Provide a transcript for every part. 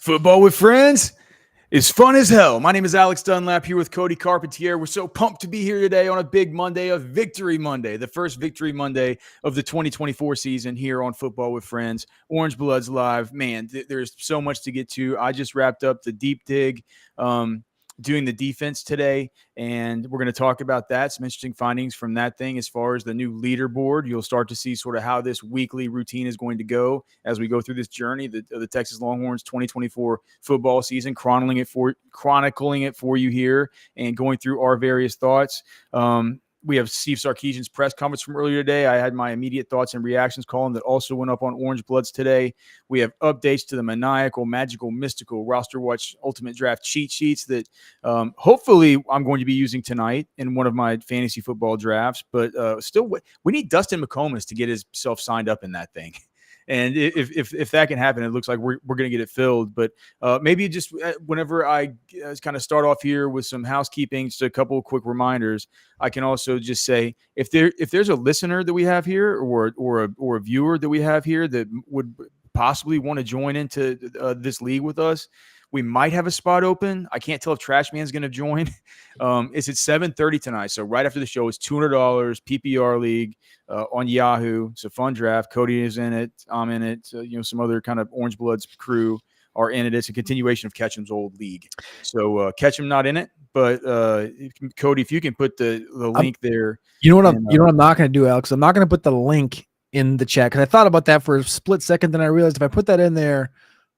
Football with friends is fun as hell. My name is Alex Dunlap here with Cody Carpentier. We're so pumped to be here today on a big Monday of Victory Monday, the first Victory Monday of the 2024 season here on Football with Friends. Orange Bloods Live. Man, there's so much to get to. I just wrapped up the deep dig doing the defense today, and we're going to talk about that. Some interesting findings from that thing as far as the new leaderboard. You'll start to see sort of how this weekly routine is going to go as we go through this journey, the Texas Longhorns 2024 football season, chronicling it for you here and going through our various thoughts. We have Steve Sarkisian's press conference from earlier today. I had my immediate thoughts and reactions column that also went up on Orange Bloods today. We have updates to the maniacal, magical, mystical roster watch ultimate draft cheat sheets that hopefully I'm going to be using tonight in one of my fantasy football drafts. But still, we need Dustin McComas to get himself signed up in that thing. And if that can happen, it looks like we're going to get it filled. But maybe just whenever I kind of start off here with some housekeeping, just a couple of quick reminders, I can also just say if there's a listener that we have here or a viewer that we have here that would possibly want to join into this league with us, we might have a spot open. I can't tell if Trash Man's going to join. It's at 7:30 tonight. So right after the show, it's $200 PPR league on Yahoo. It's a fun draft. Cody is in it. I'm in it. Some other kind of Orange Bloods crew are in it. It's a continuation of Ketchum's old league. So Ketchum not in it, but Cody, if you can put the link there. You know what I'm not going to do, Alex? I'm not going to put the link in the chat because I thought about that for a split second. Then I realized if I put that in there,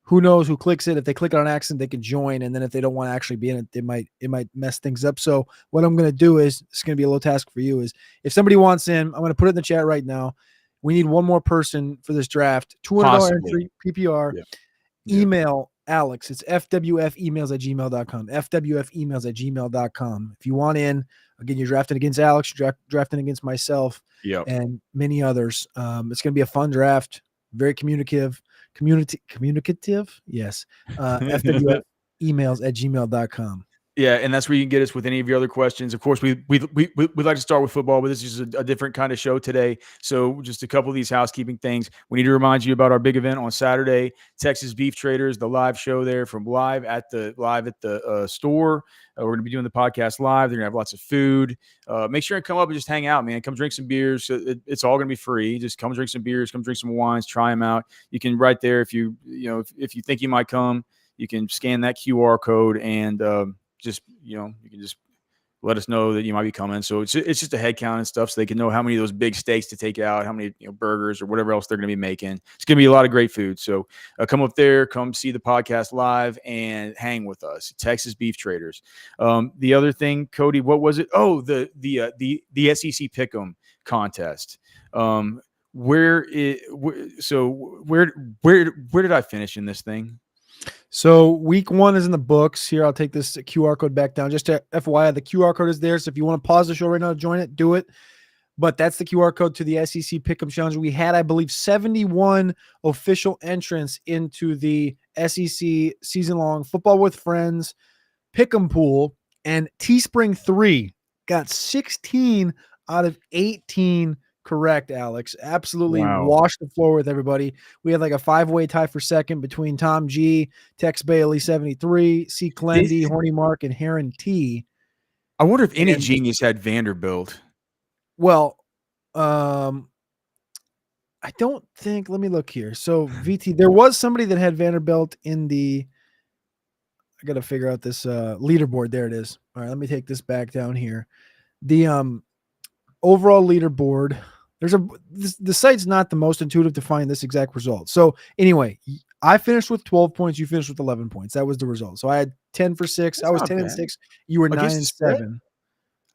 who knows who clicks it? If they click it on accident, they can join. And then if they don't want to actually be in it, it might mess things up. So what I'm going to do is, it's going to be a little task for you, is if somebody wants in, I'm going to put it in the chat right now. We need one more person for this draft. $200 entry, PPR. Yeah. Email Alex. It's fwfemails@gmail.com. fwfemails@gmail.com. If you want in, again, you're drafting against Alex, you're drafting against myself, and many others. It's going to be a fun draft, very communicative. Yes. fwfemails@gmail.com. Yeah, and that's where you can get us with any of your other questions. Of course, we'd like to start with football, but this is a different kind of show today. So just a couple of these housekeeping things. We need to remind you about our big event on Saturday, Texas Beef Traders, the live show there from live at the store. We're going to be doing the podcast live. They're going to have lots of food. Make sure and come up and just hang out, man. Come drink some beers. It's all going to be free. Just come drink some beers. Come drink some wines. Try them out. You can right there if you think you might come, you can scan that QR code and you can just let us know that you might be coming. So it's just a head count and stuff so they can know how many of those big steaks to take out, how many burgers or whatever else they're going to be making. It's going to be a lot of great food. So come up there, come see the podcast live and hang with us. Texas Beef Traders. The other thing, Cody, what was it? Oh, the SEC Pick'em contest. Where did I finish in this thing? So week 1 is in the books. Here, I'll take this QR code back down. Just to FYI, the QR code is there. So if you want to pause the show right now to join it, do it. But that's the QR code to the SEC Pick'em Challenge. We had, I believe, 71 official entrants into the SEC season-long Football with Friends Pick'em pool. And Teespring 3 got 16 out of 18 correct, Alex. Absolutely washed the floor with everybody. We had like a 5-way tie for second between Tom G, Tex Bailey 73, C. Clendy, Horny Mark, and Heron T. I wonder if any genius had Vanderbilt. Well, I don't think. Let me look here. So VT, there was somebody that had Vanderbilt in the. I got to figure out this leaderboard. There it is. All right, let me take this back down here. The overall leaderboard. The site's not the most intuitive to find this exact result. So anyway, I finished with 12 points. You finished with 11 points. That was the result. So I had 10 for 6. That's I was 10 and 6. You were 9 and 7.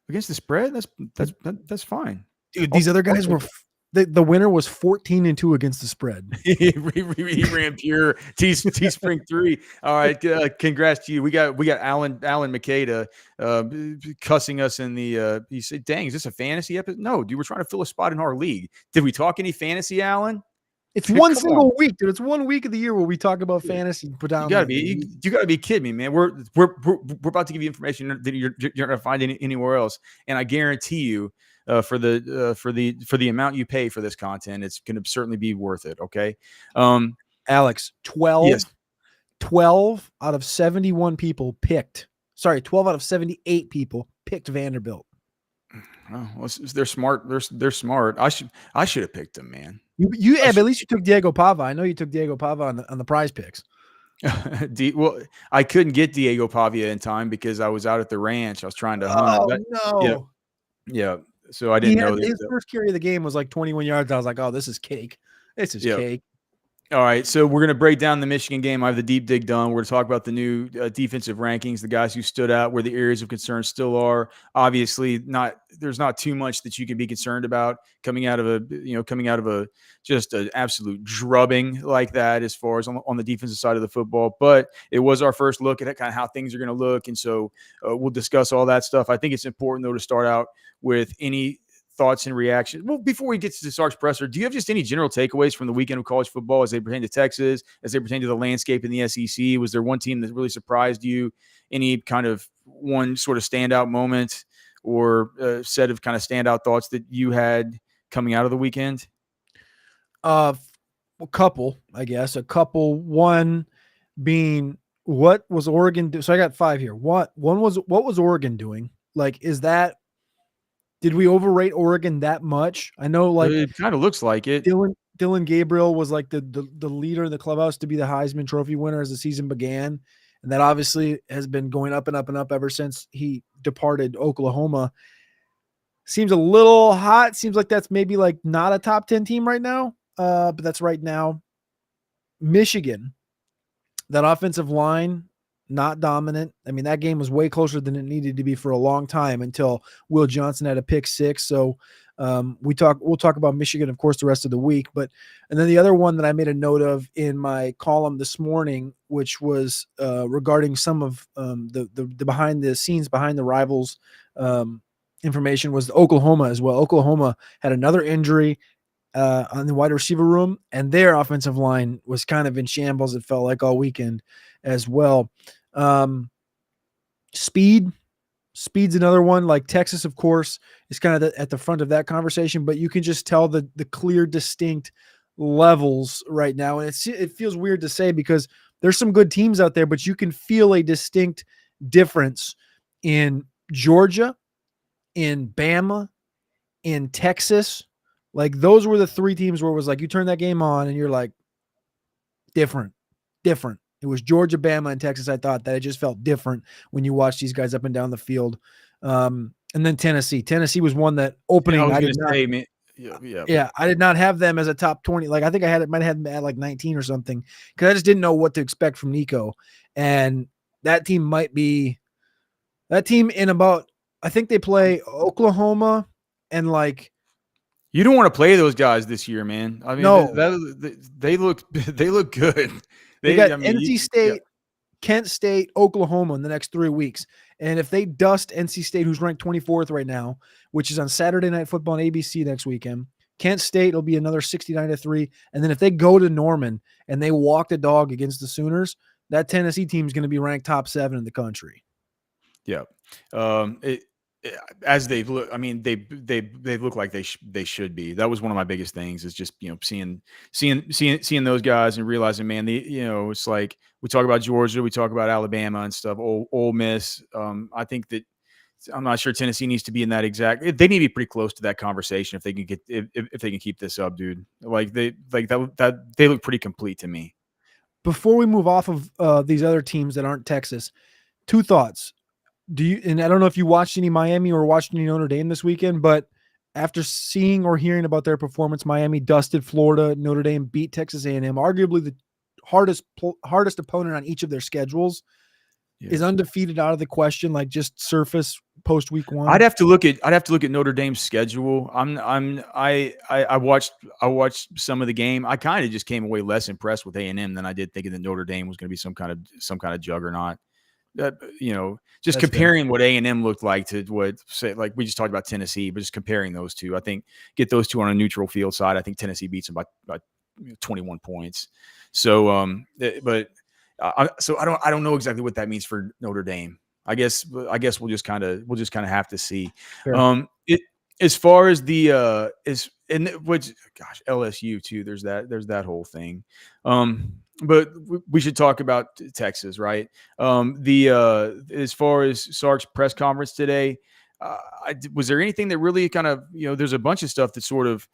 Against the spread? That's fine. Dude, these other guys were the winner was 14 and 2 against the spread. he ran pure Teespring 3. All right, congrats to you. We got Alan McCada cussing us in the. He said, "Dang, is this a fantasy episode?" No, dude, we're trying to fill a spot in our league. Did we talk any fantasy, Alan? It's one single week, dude. It's 1 week of the year where we talk about fantasy. You gotta be kidding me, man. We're about to give you information that you're not gonna find anywhere else, and I guarantee you. For the amount you pay for this content, it's going to certainly be worth it. Okay, Alex, 12 12 out of 71 people picked. Sorry, 12 out of 78 people picked Vanderbilt. Oh, well, they're smart. They're smart. I should have picked them, man. But at least you took Diego Pava. I know you took Diego Pava on the prize picks. Well, I couldn't get Diego Pavia in time because I was out at the ranch. I was trying to hunt. Oh, no. Yeah. So I didn't know that. His first carry of the game was like 21 yards. I was like, oh, this is cake. This is cake. All right, so we're going to break down the Michigan game. I have the deep dig done. We're going to talk about the new defensive rankings, the guys who stood out, where the areas of concern still are. Obviously, there's not too much that you can be concerned about coming out of a just an absolute drubbing like that as far as on the defensive side of the football. But it was our first look at kind of how things are going to look, and so we'll discuss all that stuff. I think it's important though to start out with any thoughts and reactions. Well, before we get to Sarge Presser, do you have just any general takeaways from the weekend of college football as they pertain to Texas, as they pertain to the landscape in the SEC? Was there one team that really surprised you? Any kind of one sort of standout moment or set of kind of standout thoughts that you had coming out of the weekend? A couple, I guess. One being, what was Oregon do? So I got 5 here. What was Oregon doing? Like, did we overrate Oregon that much? I know, like, it kind of looks like it. Dylan Gabriel was like the leader in the clubhouse to be the Heisman Trophy winner as the season began, and that obviously has been going up and up and up ever since he departed Oklahoma. Seems a little hot. Seems like that's maybe like not a top 10 team right now, but that's right now. Michigan, that offensive line, not dominant. I mean, that game was way closer than it needed to be for a long time until Will Johnson had a pick six. So we'll talk about Michigan, of course, the rest of the week. And then the other one that I made a note of in my column this morning, which was regarding some of the behind the scenes, behind the rivals information, was Oklahoma as well. Oklahoma had another injury on the wide receiver room, and their offensive line was kind of in shambles, it felt like, all weekend as well. Speed's another one. Like, Texas, of course, is kind of at the front of that conversation, but you can just tell the clear, distinct levels right now. And it feels weird to say because there's some good teams out there, but you can feel a distinct difference in Georgia, in Bama, in Texas. Like, those were the three teams where it was like, you turn that game on and you're like, different. It was Georgia, Bama, and Texas. I thought that it just felt different when you watch these guys up and down the field. And then Tennessee. Tennessee was one that opening. I did not have them as a top 20. Like, I think might have had them at like 19 or something, because I just didn't know what to expect from Nico. And that team in about, I think they play Oklahoma and like. You don't want to play those guys this year, man. I mean, no. They look good. They got NC State, Kent State, Oklahoma in the next 3 weeks. And if they dust NC State, who's ranked 24th right now, which is on Saturday Night Football on ABC next weekend, Kent State will be another 69-3. And then if they go to Norman and they walk the dog against the Sooners, that Tennessee team is going to be ranked top 7 in the country. Yeah. As they look, I mean, they look like they should be. That was one of my biggest things, is just, seeing those guys and realizing, man, it's like, we talk about Georgia, we talk about Alabama and stuff, Ole Miss. I think that, I'm not sure Tennessee needs to be in that exact. They need to be pretty close to that conversation if they can get if they can keep this up, dude. Like, they look pretty complete to me. Before we move off of these other teams that aren't Texas, 2 thoughts. And I don't know if you watched any Miami or watched any Notre Dame this weekend, but after seeing or hearing about their performance, Miami dusted Florida, Notre Dame beat Texas A&M, arguably the hardest opponent on each of their schedules. Yeah. Is undefeated out of the question, like, just surface post week 1? I'd have to look at Notre Dame's schedule. I watched some of the game. I kind of just came away less impressed with A&M than I did thinking that Notre Dame was going to be some kind of juggernaut. Just that's comparing fair. What A&M looked like to what, say, like we just talked about Tennessee, but just comparing those two, I think get those two on a neutral field side. I think Tennessee beats them by 21 points. So, I don't know exactly what that means for Notre Dame. I guess we'll just kind of have to see. as far as the which gosh, LSU too, there's that whole thing. But we should talk about Texas, right? The As far as Sark's press conference today, was there anything that really kind of, there's a bunch of stuff that sort of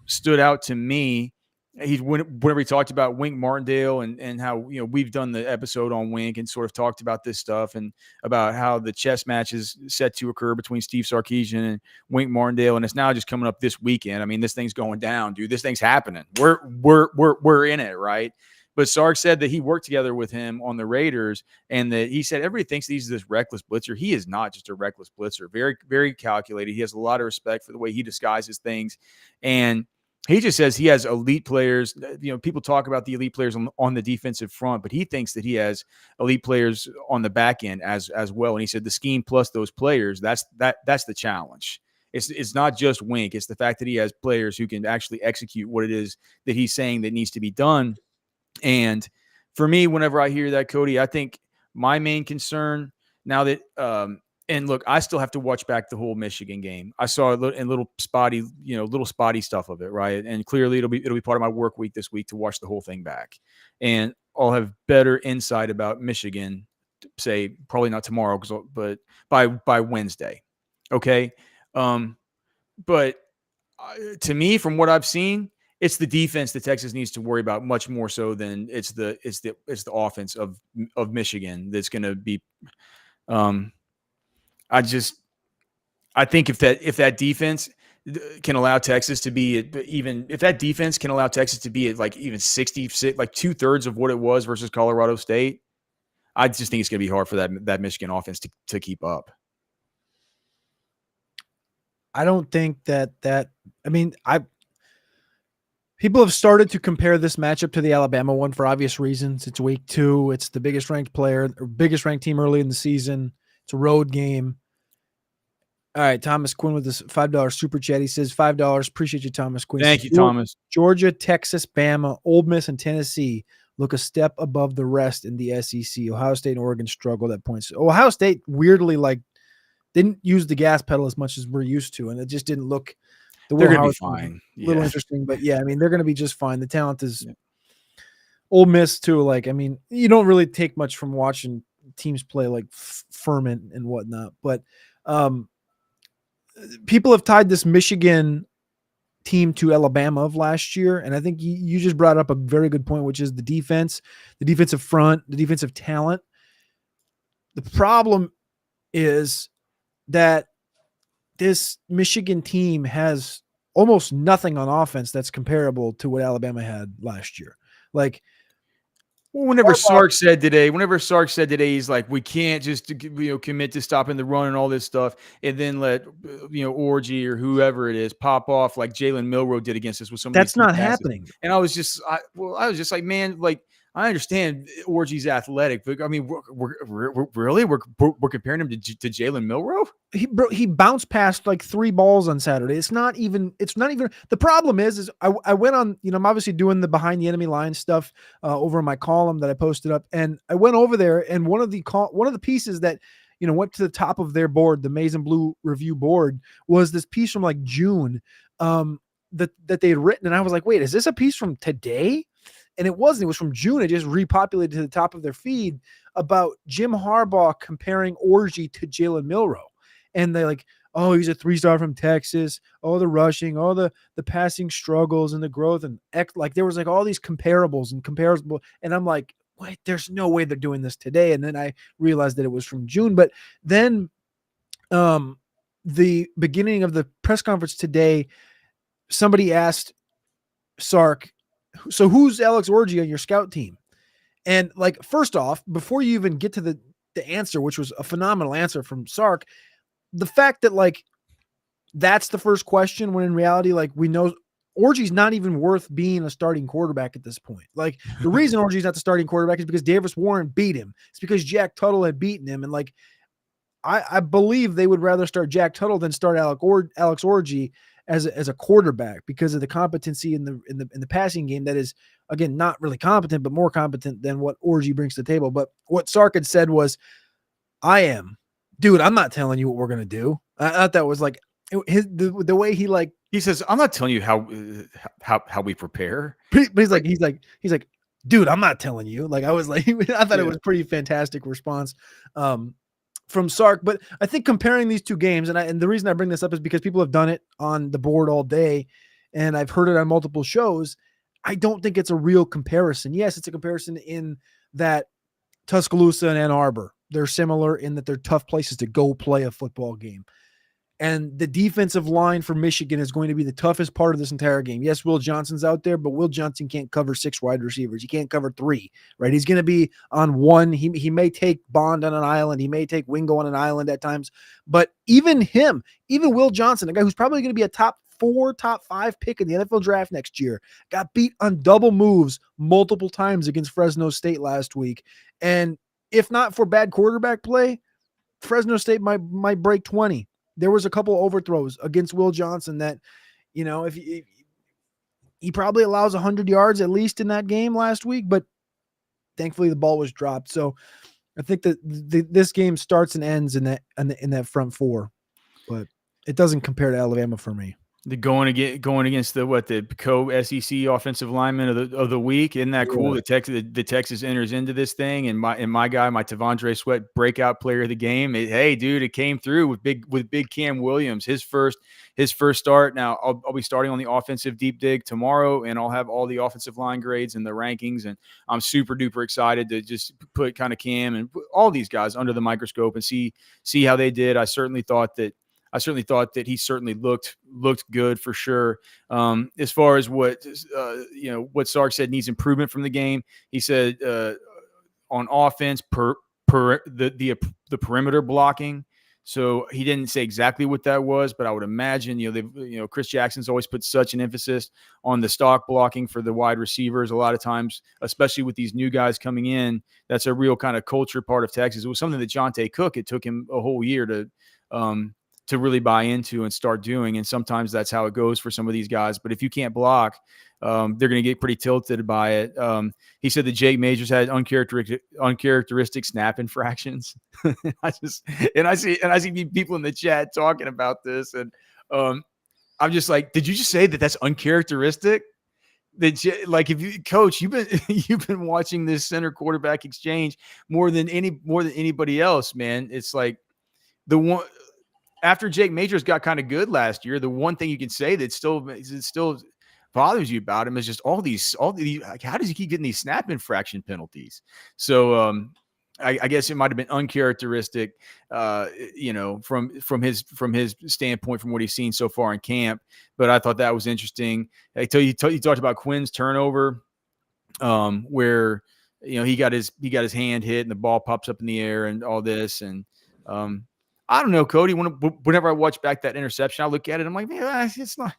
stood out to me. Whenever he talked about Wink Martindale and how we've done the episode on Wink and sort of talked about this stuff and about how the chess match is set to occur between Steve Sarkisian and Wink Martindale, and it's now just coming up this weekend. I mean, this thing's going down, dude. This thing's happening. We're in it, right? But Sark said that he worked together with him on the Raiders, and that he said everybody thinks he's this reckless blitzer. He is not just a reckless blitzer. Very, very calculated. He has a lot of respect for the way he disguises things, and he just says he has elite players. People talk about the elite players on the defensive front, but he thinks that he has elite players on the back end as well. And he said the scheme plus those players, that's the challenge. It's not just Wink. It's the fact that he has players who can actually execute what it is that he's saying that needs to be done. And for me, whenever I hear that, Cody, I think my main concern now that and look, I still have to watch back the whole Michigan game. I saw a little spotty stuff of it, right? And clearly it'll be part of my work week this week to watch the whole thing back. And I'll have better insight about Michigan, say probably not tomorrow, but by Wednesday. Okay. But to me, from what I've seen, it's the defense that Texas needs to worry about much more so than it's the offense of Michigan that's going to be. I think if that defense can allow Texas to be at like even 66, like 2/3 of what it was versus Colorado State, I just think it's going to be hard for that Michigan offense to keep up. I don't think people have started to compare this matchup to the Alabama one for obvious reasons. It's week 2. It's the biggest ranked team early in the season. It's a road game. All right, Thomas Quinn with this $5 super chat. He says $5. Appreciate you, Thomas Quinn. Thank you, Thomas. Georgia, Texas, Bama, Ole Miss, and Tennessee look a step above the rest in the SEC. Ohio State and Oregon struggled at points. Ohio State weirdly didn't use the gas pedal as much as we're used to, and it just didn't look. They're going to be fine. A little interesting, but yeah, I mean, they're going to be just fine. The talent is Ole Miss too. You don't really take much from watching teams play like Furman and whatnot, but people have tied this Michigan team to Alabama of last year, and I think you just brought up a very good point, which is the defense, the defensive front, the defensive talent. The problem is that this Michigan team has almost nothing on offense that's comparable to what Alabama had last year. Whenever Sark said today, he's like, we can't just commit to stopping the run and all this stuff, and then let Orgy or whoever it is pop off like Jalen Milroe did against us with some. That's not happening. And I was just like, man, I understand Orgy's athletic, but I mean, we're comparing him to Jalen Milroe. He bounced past like 3 balls on Saturday. It's not even. The problem is I went on. I'm obviously doing the behind the enemy line stuff over in my column that I posted up, and I went over there, and one of the pieces that went to the top of their board, the Maize and Blue review board, was this piece from like June that they had written, and I was like, wait, is this a piece from today? And it wasn't. It was from June. It just repopulated to the top of their feed about Jim Harbaugh comparing Orgy to Jalen Milroe. And they're like, oh, he's a 3-star from Texas. Oh, the rushing, oh, the passing struggles and the growth. And there was like all these comparables and comparable. And I'm like, wait, there's no way they're doing this today. And then I realized that it was from June. But then the beginning of the press conference today, somebody asked Sark, so who's Alex Orgy on your scout team? And first off, before you even get to the answer, which was a phenomenal answer from Sark, the fact that that's the first question, when in reality, we know Orgy's not even worth being a starting quarterback at this point. The reason Orgy's not the starting quarterback is because Davis Warren beat him. It's because Jack Tuttle had beaten him. And I believe they would rather start Jack Tuttle than start Alex Orgy as a quarterback, because of the competency in the passing game that is, again, not really competent, but more competent than what Orgy brings to the table. But what Sark had said was, I'm not telling you what we're going to do. I thought that was the way he says, "I'm not telling you how we prepare." but he's like, dude, I'm not telling you. Like, I was like, I thought it was pretty fantastic response from Sark. But I think comparing these two games, and the reason I bring this up is because people have done it on the board all day, and I've heard it on multiple shows. I don't think it's a real comparison. Yes, it's a comparison in that Tuscaloosa and Ann Arbor, they're similar in that they're tough places to go play a football game. And the defensive line for Michigan is going to be the toughest part of this entire game. Yes, Will Johnson's out there, but Will Johnson can't cover 6 wide receivers. He can't cover 3, right? He's going to be on 1. He may take Bond on an island. He may take Wingo on an island at times. But even Will Johnson, a guy who's probably going to be a top 4, top 5 pick in the NFL draft next year, got beat on double moves multiple times against Fresno State last week. And if not for bad quarterback play, Fresno State might break 20. There was a couple overthrows against Will Johnson that, if he probably allows 100 yards at least in that game last week, but thankfully the ball was dropped. So I think that this game starts and ends in that front 4, but it doesn't compare to Alabama for me. Going against the co-SEC offensive lineman of the week. Isn't that cool? The Texas enters into this thing, and my guy, my Tavondre Sweat breakout player of the game. Hey, dude, it came through with big Cam Williams, his first start. Now I'll be starting on the offensive deep dig tomorrow, and I'll have all the offensive line grades and the rankings, and I'm super duper excited to just put kind of Cam and all these guys under the microscope and see how they did. I certainly thought that he certainly looked good for sure. As far as what Sark said needs improvement from the game, he said on offense the perimeter blocking. So he didn't say exactly what that was, but I would imagine Chris Jackson's always put such an emphasis on the stock blocking for the wide receivers. A lot of times, especially with these new guys coming in, that's a real kind of culture part of Texas. It was something that Jonte Cook, it took him a whole year to really buy into and start doing. And sometimes that's how it goes for some of these guys. But if you can't block, they're going to get pretty tilted by it. He said that Jake Majors had uncharacteristic snap infractions. I see people in the chat talking about this. And I'm just like, did you just say that that's uncharacteristic? Like, if you, Coach, you've been watching this center quarterback exchange more than anybody else, man. It's like the one after Jake Majors got kind of good last year, the one thing you can say that still bothers you about him is just all these like, how does he keep getting these snap infraction penalties? So I guess it might have been uncharacteristic, from his standpoint, from what he's seen so far in camp. But I thought that was interesting. I tell you talked about Quinn's turnover, where he got his hand hit and the ball pops up in the air and all this. And I don't know, Cody. Whenever I watch back that interception, I look at it. I'm like, man, it's not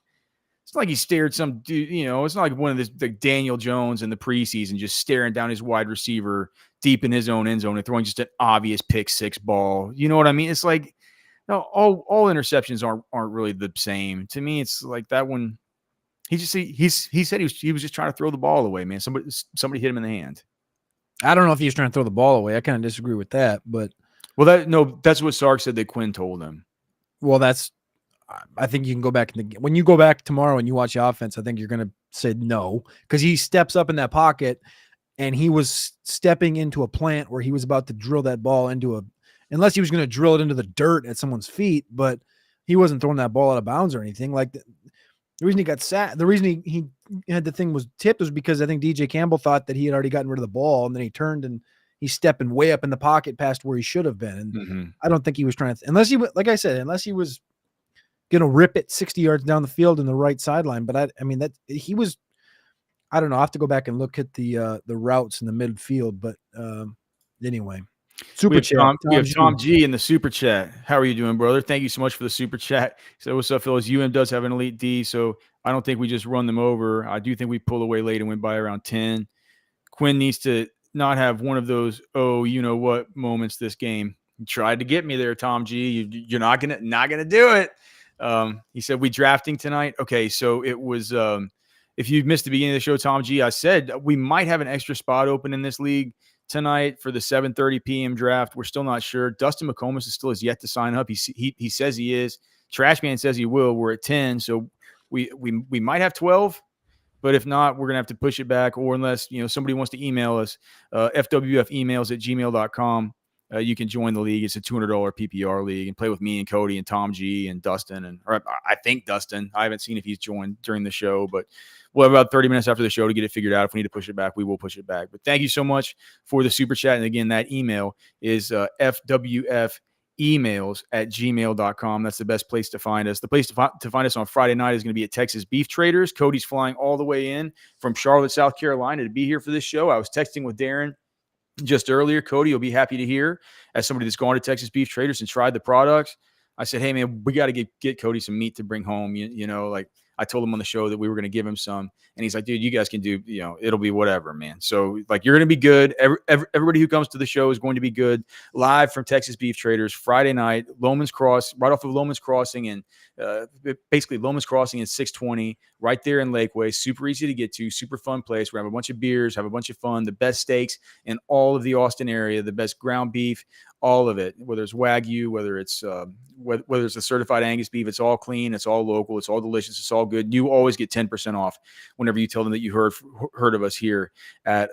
like he stared some dude. It's not like one of this like Daniel Jones in the preseason just staring down his wide receiver deep in his own end zone and throwing just an obvious pick 6 ball. You know what I mean? It's like, no, all interceptions aren't really the same. To me, it's like that one. He said he was just trying to throw the ball away, man. Somebody hit him in the hand. I don't know if he was trying to throw the ball away. I kind of disagree with that, but. Well, that's what Sark said that Quinn told him. Well, I think you can go back when you go back tomorrow and you watch the offense, I think you're going to say no, because he steps up in that pocket and he was stepping into a plant where he was about to drill that ball unless he was going to drill it into the dirt at someone's feet, but he wasn't throwing that ball out of bounds or anything. Like the reason he got sacked, the reason he had the thing was tipped was because I think DJ Campbell thought that he had already gotten rid of the ball, and then he turned and he's stepping way up in the pocket past where he should have been. And I don't think he was trying to, unless he was going to rip it 60 yards down the field in the right sideline. But I mean, I don't know. I have to go back and look at the routes in the midfield, but anyway, super chat. We have Tom G in the super chat. How are you doing, brother? Thank you so much for the super chat. So what's up, fellas? does have an elite D, so I don't think we just run them over. I do think we pull away late and win by around 10. Quinn needs to not have one of those what moments this game. You tried to get me there, Tom G. You're not gonna do it. He said, we drafting tonight. Okay, so it was if you missed the beginning of the show, Tom G, I said we might have an extra spot open in this league tonight for the 7:30 p.m. draft. We're still not sure. Dustin McComas still has yet to sign up. He says he is. Trashman says he will. We're at 10, so we might have 12. But if not, we're going to have to push it back, or unless, somebody wants to email us, fwfemails@gmail.com. You can join the league. It's a $200 PPR league and play with me and Cody and Tom G and Dustin. Or I think Dustin. I haven't seen if he's joined during the show, but we'll have about 30 minutes after the show to get it figured out. If we need to push it back, we will push it back. But thank you so much for the super chat. And again, that email is fwfemails@gmail.com. That's the best place to find us. The place to find us on Friday night is going to be at Texas Beef Traders. Cody's flying all the way in from Charlotte, South Carolina to be here for this show. I was texting with Darren just earlier. Cody, you'll be happy to hear, as somebody that's gone to Texas Beef Traders and tried the products, I said, hey, man, we got to get Cody some meat to bring home. Like I told him on the show that we were going to give him some. And he's like, dude, you guys can do, it'll be whatever, man. So like, you're going to be good. Everybody who comes to the show is going to be good. Live from Texas Beef Traders Friday night, Loman's Cross, right off of Loman's Crossing, and basically Loman's Crossing is 620 right there in Lakeway. Super easy to get to, super fun place. We're going to have a bunch of beers, have a bunch of fun, the best steaks in all of the Austin area, the best ground beef, all of it, whether it's Wagyu, whether it's a certified Angus beef, it's all clean, it's all local, it's all delicious, it's all good. You always get 10% off whenever you tell them that you heard of us here at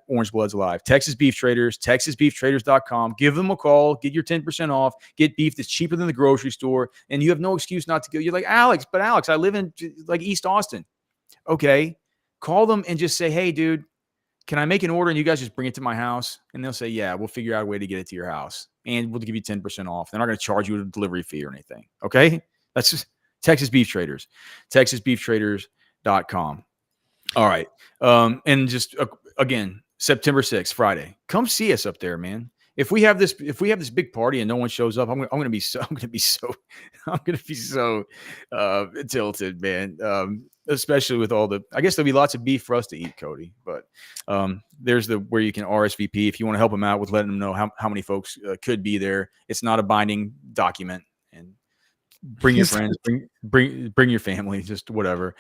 Orange Bloods Live. Texas Beef Traders, TexasBeefTraders.com. Give them a call, get your 10% off, get beef that's cheaper than the grocery store, and you have no excuse not to go. You're like, Alex, I live in like East Austin. Okay, call them and just say, hey, dude, can I make an order and you guys just bring it to my house? And they'll say, yeah, we'll figure out a way to get it to your house. And we'll give you 10% off. They're not going to charge you a delivery fee or anything. Okay? That's just Texas Beef Traders. TexasBeefTraders.com. All right. And just, again, September 6th, Friday. Come see us up there, man. If we have this big party and no one shows up, I'm going to be so tilted, man. Especially with I guess there'll be lots of beef for us to eat, Cody. But there's where you can RSVP if you want to help them out with letting them know how many folks could be there. It's not a binding document, and bring your friends, bring your family, just whatever.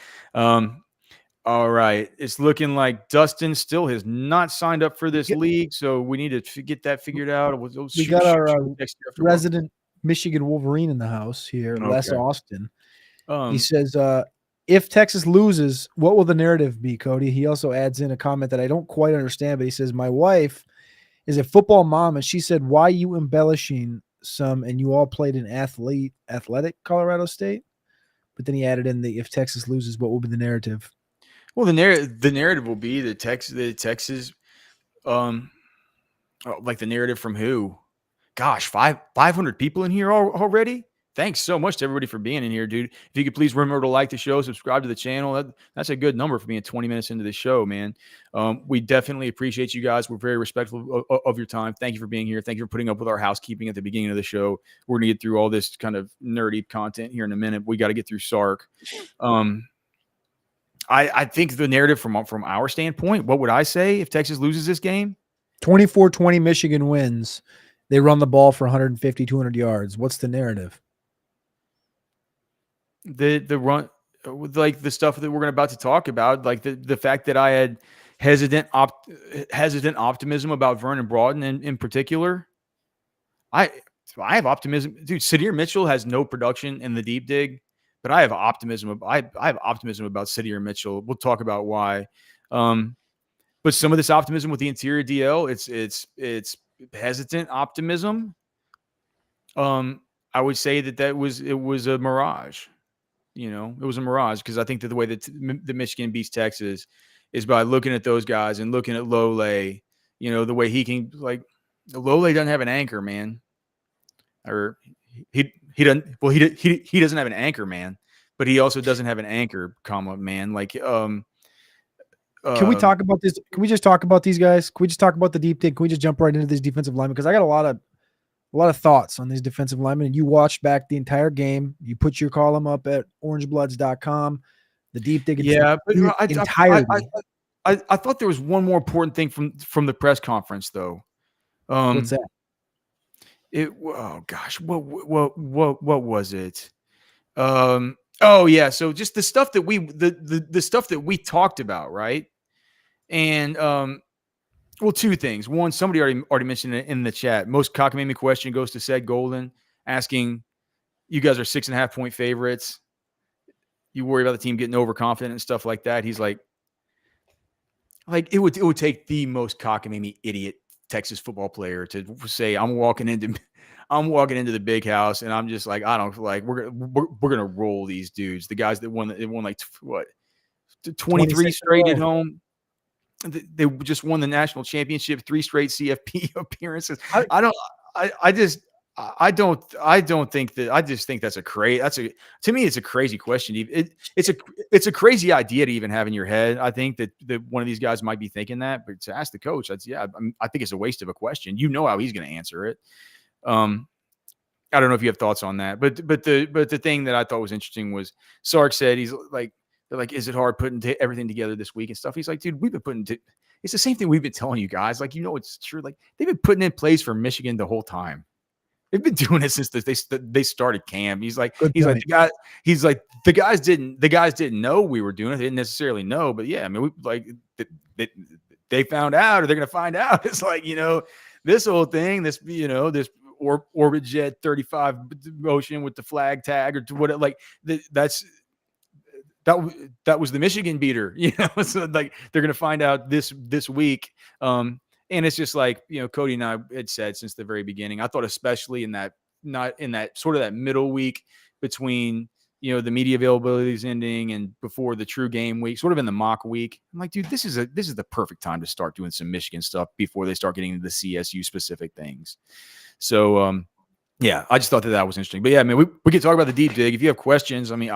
All right. It's looking like Dustin still has not signed up for this league, so we need to get that figured out. We got our resident Michigan Wolverine in the house here, okay. Les Austin. He says, if Texas loses, what will the narrative be, Cody? He also adds in a comment that I don't quite understand, but he says, my wife is a football mom, and she said, why you embellishing some, and you all played in athletic Colorado State? But then he added in if Texas loses, what will be the narrative? Well, the narrative will be that Texas, like the narrative from who? Gosh, 500 people in here already. Thanks so much to everybody for being in here, dude. If you could please remember to like the show, subscribe to the channel. That's a good number for being 20 minutes into the show, man. We definitely appreciate you guys. We're very respectful of your time. Thank you for being here. Thank you for putting up with our housekeeping at the beginning of the show. We're going to get through all this kind of nerdy content here in a minute. We got to get through Sark. I think the narrative from our standpoint, what would I say if Texas loses this game? 24-20 Michigan wins. They run the ball for 150, 200 yards. What's the narrative? The run, like the stuff that we're about to talk about, like the fact that I had hesitant optimism about Vernon Broughton in particular. I have optimism. Dude, Sadir Mitchell has no production in the deep dig. But I have optimism. I have optimism about Sadir Mitchell. We'll talk about why. But some of this optimism with the interior DL, it's hesitant optimism. I would say it was a mirage. It was a mirage because I think that the way that the Michigan beats Texas is by looking at those guys and looking at Lole. The way he can, like, Lole doesn't have an anchor, man. Or he doesn't. Well, he doesn't have an anchor, man. But he also doesn't have an anchor, man. Like, can we talk about this? Can we just talk about these guys? Can we just talk about the deep dig? Can we just jump right into this defensive lineman? Because I got a lot of thoughts on these defensive linemen. And you watched back the entire game. You put your column up at orangebloods.com. The deep dig. Yeah, but I thought there was one more important thing from the press conference, though. What's that? Oh gosh, what was it? Oh yeah, so just the stuff that the stuff that we talked about, right? And well, two things. One, somebody already mentioned it in the chat. Most cockamamie question goes to Seth Golden, asking you guys are 6.5-point favorites. You worry about the team getting overconfident and stuff like that. He's like it would take the most cockamamie idiot Texas football player to say, I'm walking into the big house and I'm just like, I don't like we're gonna roll these dudes. The guys that won like what 23 straight at home. They just won the national championship, 3 straight CFP appearances. I just think that. I just think to me, it's a crazy question. It's a crazy idea to even have in your head. I think that one of these guys might be thinking that, but to ask the coach, I think it's a waste of a question. You know how he's going to answer it. I don't know if you have thoughts on that, but the thing that I thought was interesting was Sark said he's like, they're like, is it hard putting everything together this week and stuff? He's like, dude, we've been it's the same thing we've been telling you guys. Like, it's true. Like, they've been putting in plays for Michigan the whole time. They've been doing it since they started camp. He's like, the guys didn't know we were doing it. They didn't necessarily know, but yeah, I mean, they found out, or they're going to find out. It's like, this whole thing, this Orbit Jet 35 motion with the flag tag or what, like that was the Michigan beater, so like they're going to find out this week. And it's just like, Cody and I had said since the very beginning, I thought especially not in that sort of that middle week between, the media availability is ending and before the true game week, sort of in the mock week. I'm like, dude, this is the perfect time to start doing some Michigan stuff before they start getting into the CSU specific things. So, yeah, I just thought that was interesting. But yeah, I mean, we can talk about the deep dig. If you have questions, I mean,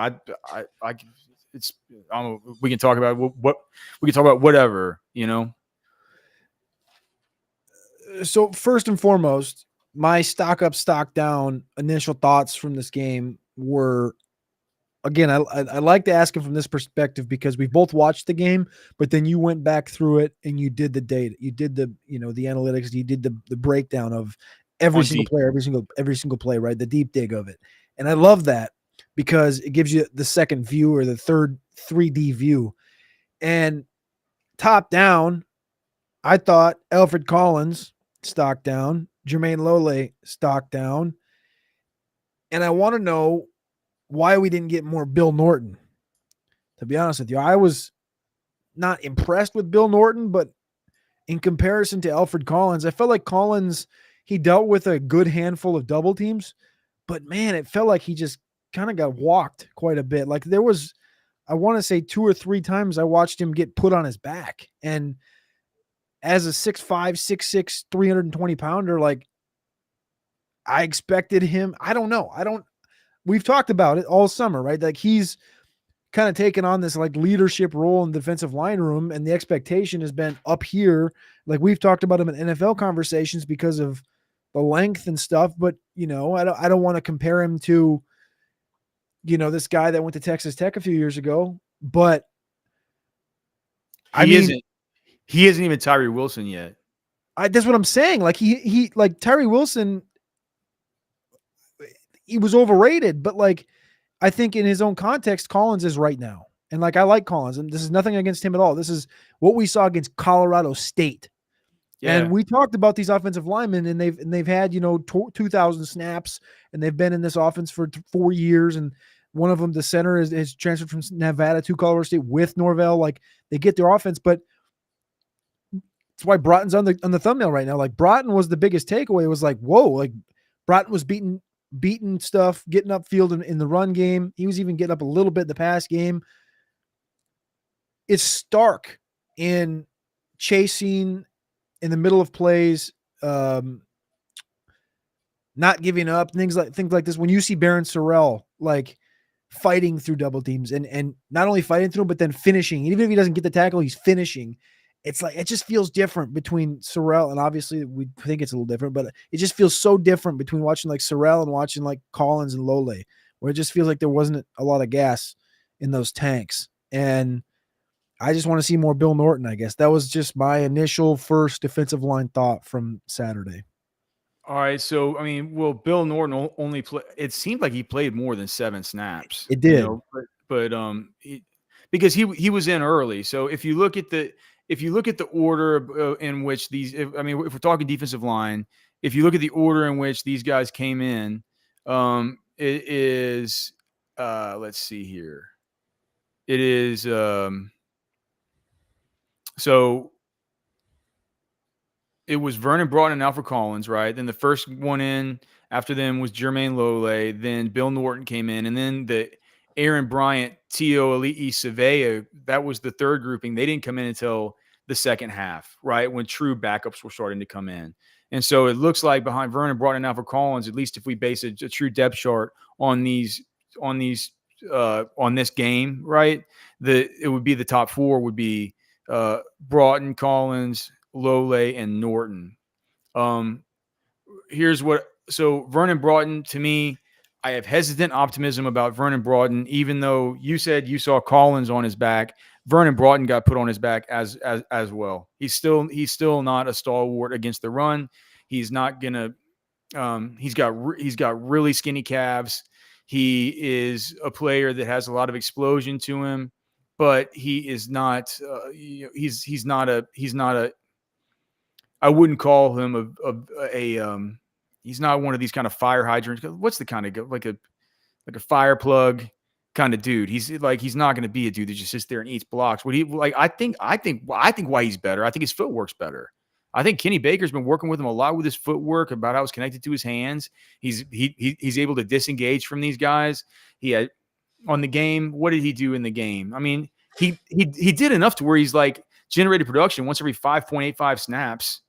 we can talk about we can talk about whatever, So first and foremost, my stock up, stock down initial thoughts from this game were, again, I like to ask him from this perspective because we both watched the game, but then you went back through it and you did the data, you did the the analytics, you did the breakdown of every single player, every single play, right? The deep dig of it, and I love that because it gives you the second view or the third 3D view. And top down, I thought Alfred Collins stock down, Jermaine Lole stock down, and I want to know why we didn't get more Bill Norton. To be honest with you, I was not impressed with Bill Norton, but in comparison to Alfred Collins, I felt like Collins, he dealt with a good handful of double teams, but man, it felt like he just kind of got walked quite a bit. Like there was, I want to say 2 or 3 times I watched him get put on his back. And as a 6'5", 6'6", 320 pounder, like I expected him. I don't know. We've talked about it all summer, right? Like he's kind of taken on this like leadership role in the defensive line room. And the expectation has been up here. Like we've talked about him in NFL conversations because of the length and stuff, but I don't want to compare him to, this guy that went to Texas Tech a few years ago, but he isn't even Tyree Wilson yet. That's what I'm saying. Like he like Tyree Wilson, he was overrated, but like, I think in his own context, Collins is right now. And like, I like Collins, and this is nothing against him at all. This is what we saw against Colorado State. Yeah. And we talked about these offensive linemen, and they've had, 2,000 snaps, and they've been in this offense for 4 years. And one of them, the center, is transferred from Nevada to Colorado State with Norvell. Like they get their offense, but that's why Broughton's on the thumbnail right now. Like Broughton was the biggest takeaway. It was like, whoa, like Broughton was beating stuff, getting upfield in the run game. He was even getting up a little bit in the pass game. It's stark in chasing in the middle of plays, not giving up, things like this. When you see Baron Sorrell like fighting through double teams and not only fighting through them, but then finishing, even if he doesn't get the tackle, he's finishing. It's like, it just feels different between Sorrell, and obviously we think it's a little different, but it just feels so different between watching like Sorrell and watching like Collins and Lole, where it just feels like there wasn't a lot of gas in those tanks. And I just want to see more Bill Norton, I guess. That was just my initial first defensive line thought from Saturday. All right. So, I mean, well, Bill Norton only it seemed like he played more than 7 snaps. It did. Because he was in early. So if you look at the order in which if we're talking defensive line, if you look at the order in which these guys came in, it is. Let's see here. It is. So it was Vernon Broughton and Alfred Collins, right? Then the first one in after them was Jermaine Lole. Then Bill Norton came in, and then the Aaron Bryant, Tio Ali'i Savea. That was the third grouping. They didn't come in until the second half, right? When true backups were starting to come in. And so it looks like behind Vernon Broughton and Alfred Collins, at least if we base a true depth chart on on this game, right? It would be the top four would be Broughton, Collins, Lole, and Norton. Here's what. So Vernon Broughton, to me, I have hesitant optimism about Vernon Broughton, even though you said you saw Collins on his back. Vernon Broughton got put on his back as well. He's still not a stalwart against the run. He's not gonna. He's got really skinny calves. He is a player that has a lot of explosion to him, but he is not. He's not a. I wouldn't call him a he's not one of these kind of fire hydrants. What's the kind of like a fire plug kind of dude? He's not going to be a dude that just sits there and eats blocks. What he like? I think why he's better. I think his footwork's better. I think Kenny Baker's been working with him a lot with his footwork, about how it's connected to his hands. He's able to disengage from these guys. He had on the game. What did he do in the game? I mean, he did enough to where he's like generated production once every 5.85 snaps.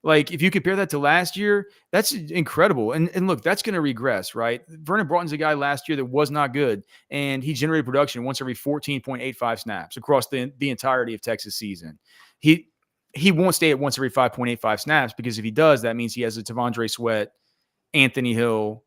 Like, if you compare that to last year, that's incredible. And look, that's going to regress, right? Vernon Broughton's a guy last year that was not good, and he generated production once every 14.85 snaps across the entirety of Texas season. He won't stay at once every 5.85 snaps, because if he does, that means he has a Tavondre Sweat, Anthony Hill,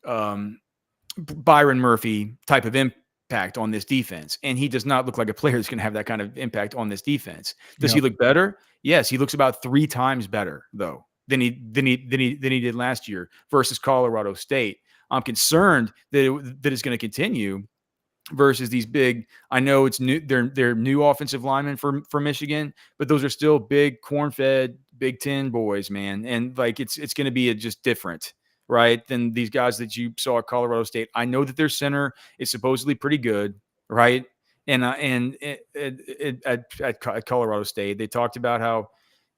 Byron Murphy type of impact on this defense. And he does not look like a player that's going to have that kind of impact on this defense. Does he look better? Yes, he looks about 3 times better though than he did last year versus Colorado State. I'm concerned that it's going to continue versus these big. I know it's new. They're new offensive linemen for Michigan, but those are still big, corn-fed Big Ten boys, man. And like it's going to be just different, right, than these guys that you saw at Colorado State. I know that their center is supposedly pretty good, right? And at Colorado State, they talked about how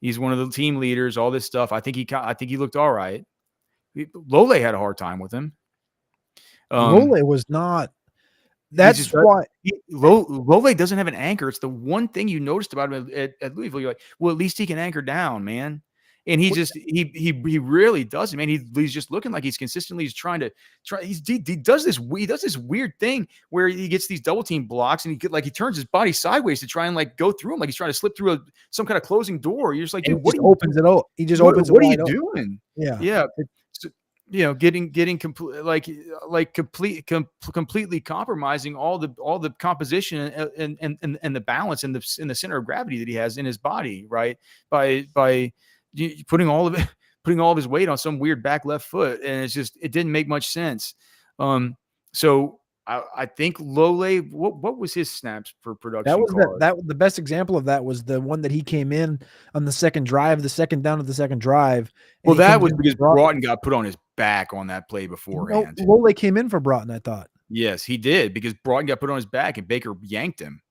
he's one of the team leaders, all this stuff. I think he looked all right. Lole had a hard time with him. Lole was not. That's why Lole doesn't have an anchor. It's the one thing you noticed about him at Louisville. You're like, well, at least he can anchor down, man. And he really doesn't, man. He's just looking like he's consistently trying to. He does this weird thing where he gets these double team blocks, and he turns his body sideways to try and like go through him, like he's trying to slip through some kind of closing door. You're just like, dude, what opens it up? He just opens it. What are you doing? Yeah. Getting completely compromising all the composition and the balance and the center of gravity that he has in his body, right? By putting all of his weight on some weird back left foot, and it didn't make much sense. So I think Lole, what was his snaps per production? That was the best example of that was the one that he came in on the second down of the second drive. Well, that was because Broughton got put on his back on that play beforehand. Lole came in for Broughton, I thought. Yes, he did, because Broughton got put on his back and Baker yanked him.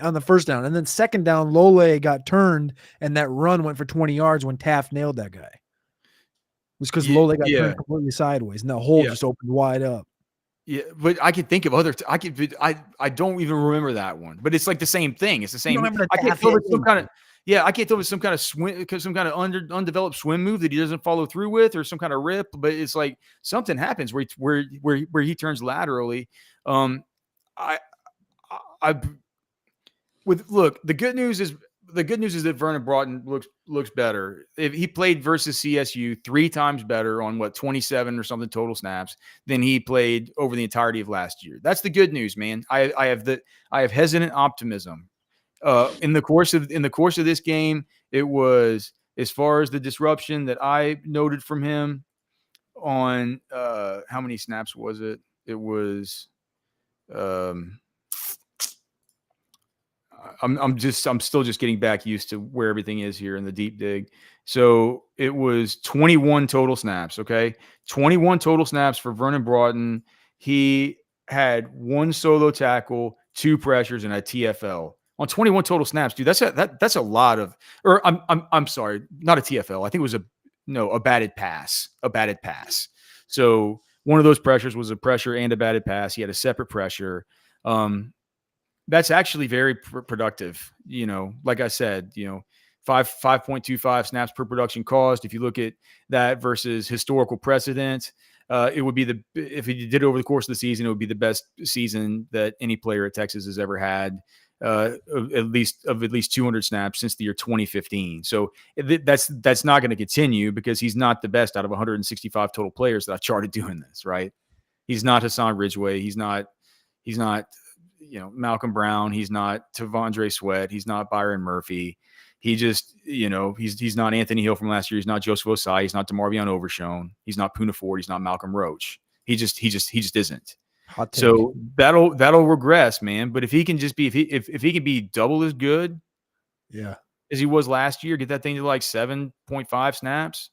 On the first down. And then second down, Lole got turned, and that run went for 20 yards when Taft nailed that guy. It was because Lole got turned completely sideways, and the hole just opened wide up. Yeah, but I can think of other. I don't even remember that one, but it's like the same thing. It's the same. I can't tell it's some kind of. Yeah, I can't tell if it's some kind of swim, some kind of undeveloped swim move that he doesn't follow through with, or some kind of rip. But it's like something happens where he turns laterally. The good news is that Vernon Broughton looks better. If he played versus CSU 3 times better on 27 or something total snaps than he played over the entirety of last year. That's the good news, man. I have hesitant optimism. In the course of this game, it was, as far as the disruption that I noted from him on how many snaps was it? It was I'm still just getting back used to where everything is here in the deep dig. So it was 21 total snaps. Okay. 21 total snaps for Vernon Broughton. He had one solo tackle, 2 pressures, and a TFL on 21 total snaps, dude. That's a lot of, or I'm sorry, not a TFL. I think it was a batted pass, So one of those pressures was a pressure and a batted pass. He had a separate pressure. That's actually very productive. Like I said, 5.25 snaps per production caused. If you look at that versus historical precedent, it would be if he did it over the course of the season, it would be the best season that any player at Texas has ever had, at least 200 snaps since the year 2015. So that's not going to continue because he's not the best out of 165 total players that I've charted doing this. Right? He's not Hassan Ridgeway. He's not Malcolm Brown. He's not Tavondre Sweat. He's not Byron Murphy. He just, he's not Anthony Hill from last year. He's not Joseph Osai. He's not DeMarvion Overshone. He's not Poona Ford. He's not Malcolm Roach. He just isn't. So that'll regress, man. But if he can just be, if he can be double as good, as he was last year, get that thing to like 7.5 snaps.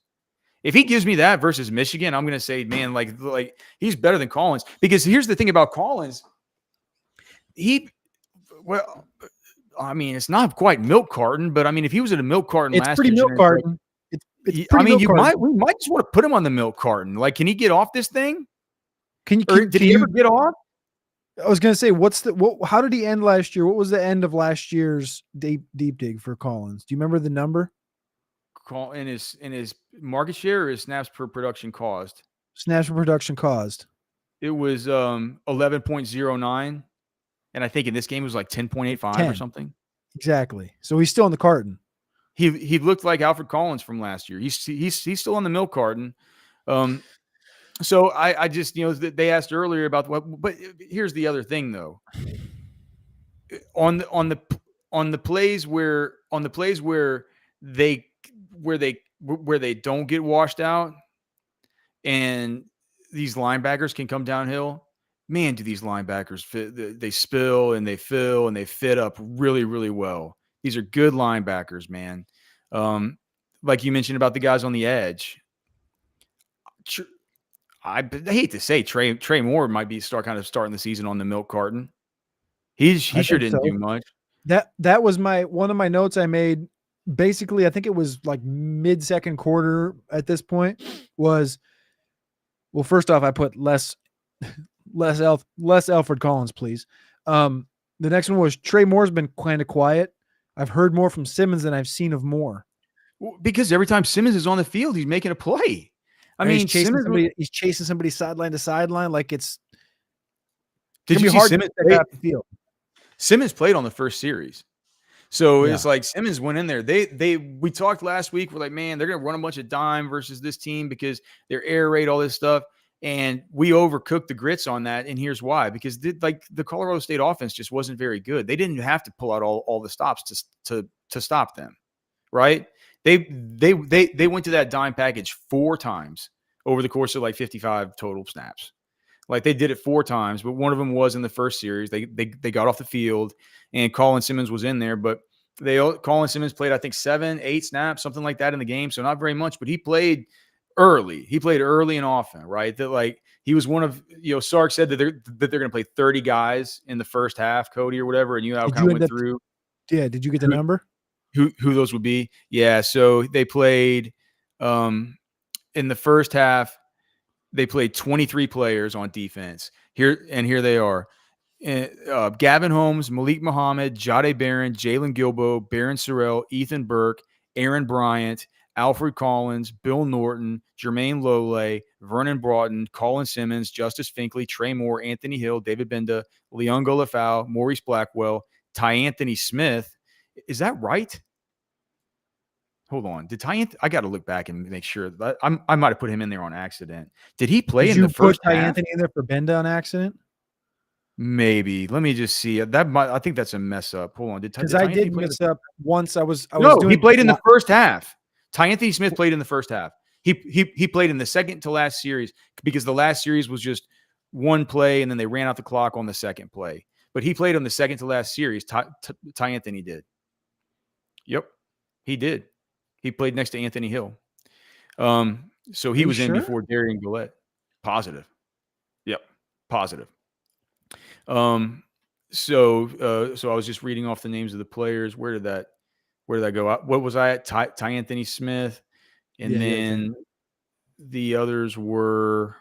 If he gives me that versus Michigan, I'm gonna say, man, like he's better than Collins. Because here's the thing about Collins. It's not quite milk carton, but I mean, if he was at a milk carton last year, it's pretty milk carton. We might just want to put him on the milk carton. Like, can he get off this thing? Did he ever get off? I was gonna say, how did he end last year? What was the end of last year's deep dig for Collins? Do you remember the number? In his market share or his snaps per production caused? Snaps per production caused. It was 11.09. And I think in this game it was like 10.85 or something. Exactly. So he's still in the carton. He looked like Alfred Collins from last year. He's still on the milk carton. So I just, they asked earlier about but here's the other thing though. On the plays where they don't get washed out and these linebackers can come downhill. Man, do these linebackers fit? They spill and they fill and they fit up really, really well. These are good linebackers, man. Like you mentioned about the guys on the edge. I hate to say Trey Moore might be starting the season on the milk carton. He sure didn't do much. That was one of my notes I made. Basically, I think it was like mid-second quarter at this point was, well, first off, I put less Alfred Collins, please. The next one was Trey Moore's been kind of quiet. I've heard more from Simmons than I've seen of Moore. Well, because every time Simmons is on the field, he's making a play. He's chasing somebody sideline to sideline like it's. Did you see Simmons play off the field? Simmons played on the first series. So it's like Simmons went in there. We talked last week. We're like, man, they're going to run a bunch of dime versus this team because their air raid, all this stuff. And we overcooked the grits on that. And here's why, because the Colorado State offense just wasn't very good. They didn't have to pull out all the stops to stop them. Right. They went to that dime package 4 times over the course of like 55 total snaps. Like they did it 4 times, but one of them was in the first series. They got off the field and Colin Simmons was in there, but Colin Simmons played, I think 7, 8 snaps, something like that in the game. So not very much, but he played early. He played early and often, right? That like he was one of, Sark said that they're going to play 30 guys in the first half, Cody, or whatever. And you kind of went through. Yeah. Did you get the number? Who those would be? Yeah. So they played in the first half, they played 23 players on defense. Here they are. Gavin Holmes, Malik Muhammad, Jade Barron, Jalen Gilbo, Barron Sorrell, Ethan Burke, Aaron Bryant, Alfred Collins, Bill Norton, Jermaine Lole, Vernon Broughton, Colin Simmons, Justice Finkley, Trey Moore, Anthony Hill, David Benda, Leon Golafau, Maurice Blackwell, Ty Anthony Smith. Is that right? Hold on. I got to look back and make sure. I might have put him in there on accident. Did he play in the first half? Did you put Ty Anthony in there for Benda on accident? Maybe. Let me just see. I think that's a mess up. Hold on. Because I did mess up once. He played in the first half. Ty Anthony Smith played in the first half. He played in the second to last series because the last series was just one play and then they ran out the clock on the second play. but he played on the second to last series. Ty Anthony did. Yep, he did. He played next to Anthony Hill. So he was in before Darian Gillette. Positive. Yep, positive. So I was just reading off the names of the players. Where did that go? What was I at? Ty Anthony Smith, and then the others were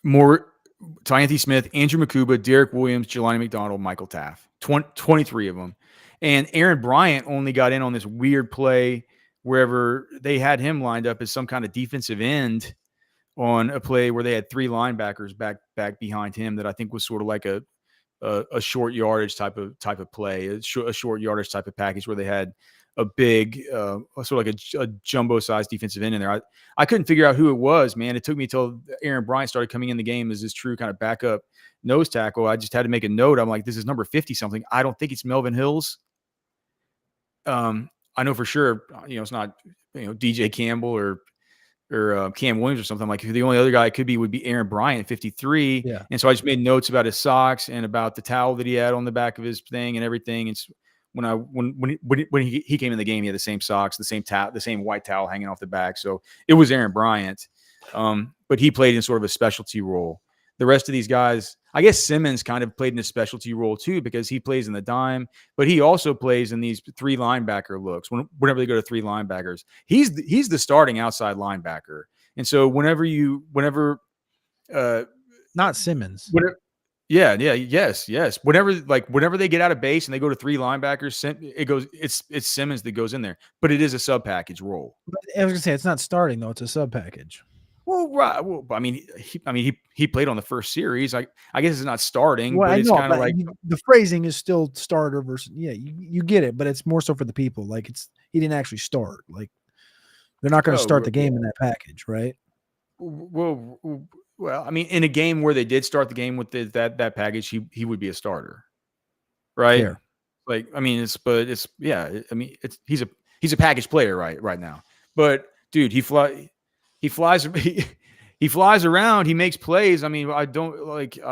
more Ty Anthony Smith, Andrew Makuba, Derek Williams, Jelani McDonald, Michael Taft. 23 of them. And Aaron Bryant only got in on this weird play wherever they had him lined up as some kind of defensive end on a play where they had 3 linebackers back behind him that I think was sort of like a short yardage type of play, a short yardage type of package where they had a big, sort of like a jumbo-sized defensive end in there. I couldn't figure out who it was, man. It took me until Aaron Bryant started coming in the game as this true kind of backup nose tackle. I just had to make a note. I'm like, this is number 50-something. I don't think it's Melvin Hills. I know for sure, it's not, DJ Campbell or Cam Williams or something. Like the only other guy it could be would be Aaron Bryant, 53. Yeah. And so I just made notes about his socks and about the towel that he had on the back of his thing and everything. And when he came in the game, he had the same socks, the same white towel hanging off the back. So it was Aaron Bryant. But he played in sort of a specialty role. The rest of these guys, I guess Simmons kind of played in a specialty role too, because he plays in the dime, but he also plays in these 3 linebacker looks. Whenever they go to 3 linebackers, he's the starting outside linebacker. And so whenever not Simmons. Yes. Whenever they get out of base and they go to 3 linebackers, it's Simmons that goes in there, but it is a sub package role. But I was gonna say it's not starting though; it's a sub package. Well, right. Well, I mean, he played on the first series. I guess it's not starting, but it's kind of like the phrasing is still starter versus. Yeah, you get it, but it's more so for the people. Like he didn't actually start. Like they're not going to start the game in that package, right? Well, I mean, in a game where they did start the game with that package, he would be a starter, right? Fair. Like, I mean, he's a package player right now. But dude, he flies around. He makes plays. I mean, I'm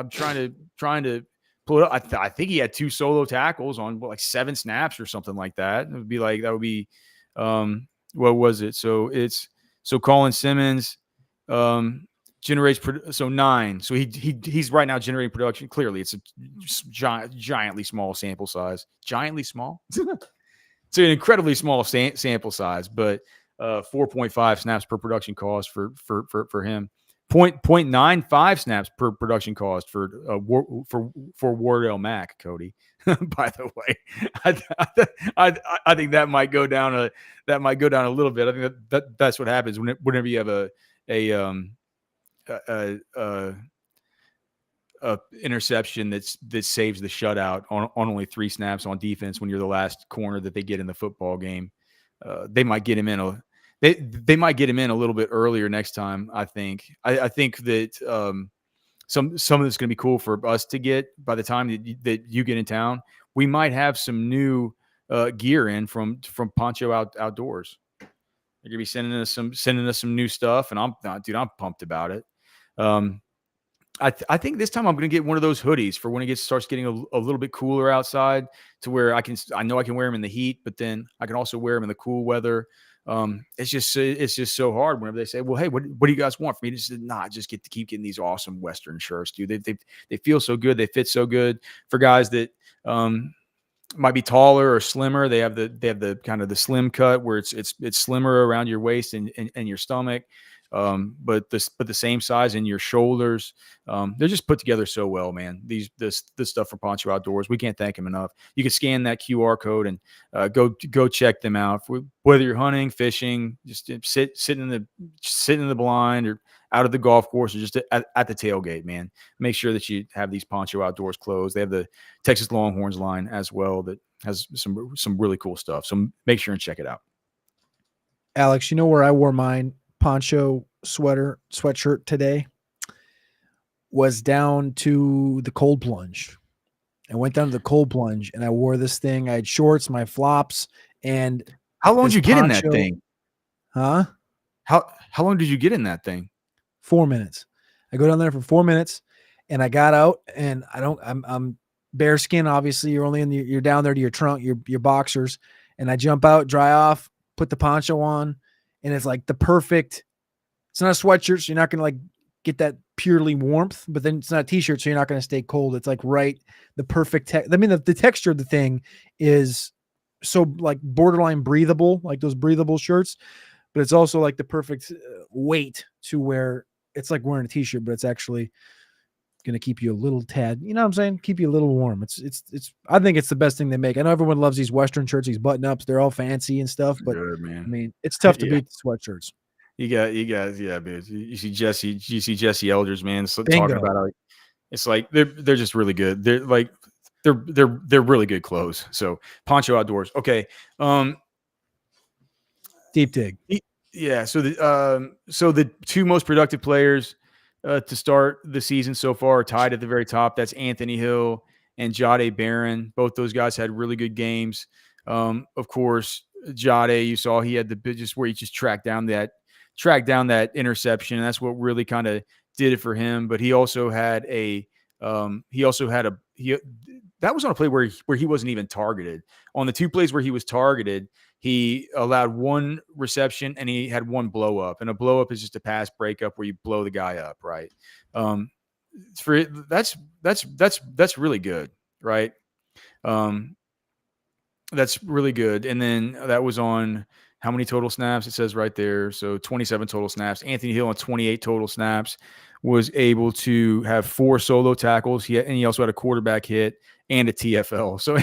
trying to pull it up. I think he had 2 solo tackles on 7 snaps or something like that. That would be what was it? So Colin Simmons generates 9. So he's right now generating production. Clearly, it's a giantly small sample size. Giantly small. It's an incredibly small sample size, but 4.5 snaps per production cost for him. 0.95 snaps per production cost for Wardell Mack, Cody. By the way, I think that might go down a little bit. I think that's what happens whenever you have a interception that saves the shutout on only 3 snaps on defense when you're the last corner that they get in the football game. They might get him in they might get him in a little bit earlier next time. I think that some of this is going to be cool for us to get by the time that you get in town. We might have some new gear in from Poncho Outdoors. They're going to be sending us some new stuff, and I'm pumped about it. I think this time I'm going to get one of those hoodies for when it starts getting a little bit cooler outside, to where I know I can wear them in the heat, but then I can also wear them in the cool weather. It's just so hard whenever they say, well, hey, what do you guys want for me? Just keep getting these awesome Western shirts, dude. They feel so good. They fit so good for guys that might be taller or slimmer. They have the kind of the slim cut where it's slimmer around your waist and your stomach. But the same size in your shoulders. They're just put together so well, man. This stuff from Poncho Outdoors, we can't thank them enough. You can scan that QR code and go check them out. Whether you're hunting, fishing, just sitting in the blind or out of the golf course, or just at the tailgate, man. Make sure that you have these Poncho Outdoors clothes. They have the Texas Longhorns line as well that has some really cool stuff. So make sure and check it out. Alex, you know where I wore mine? Poncho sweatshirt today was down to the cold plunge. I went down to the cold plunge and I wore this thing. I had shorts, my flops, and how long did you get in that thing? Huh? How long did you get in that thing? 4 minutes. I go down there for 4 minutes, And I got out, and I'm bearskin. Obviously, you're only you're down there to your trunk, your boxers. And I jump out, dry off, put the poncho on, and it's like the perfect. It's not a sweatshirt, so you're not gonna like get that purely warmth, but then it's not a t-shirt, so you're not gonna stay cold. It's like the perfect. I mean, the texture of the thing is so like borderline breathable, like those breathable shirts, but it's also like the perfect weight to where it's like wearing a t-shirt, but it's actually going to keep you a little tad, you know what I'm saying? Keep you a little warm. I think it's the best thing they make. I know everyone loves these Western shirts, these button ups. They're all fancy and stuff, but Good, man. I mean, it's tough to Yeah. beat the sweatshirts. You guys, yeah, dude. You see Jesse Elders, man, so Bingo. talking about how it's like they're just really good. They're like they're really good clothes. So Poncho Outdoors. Okay. Deep dig. Yeah. So the two most productive players to start the season so far are tied at the very top. That's Anthony Hill and Jade Barron. Both those guys had really good games. Of course, Jade, you saw he had the just where he just tracked down that interception. And that's what really kind of did it for him. But he also had that was on a play where he wasn't even targeted. On the two plays where he was targeted, he allowed one reception and he had one blow up. And a blow up is just a pass breakup where you blow the guy up, right? That's really good, right? That's really good. And then that was on how many total snaps? It says right there. So 27 total snaps. Anthony Hill on 28 total snaps was able to have 4 solo tackles. And he also had a quarterback hit and a TFL. So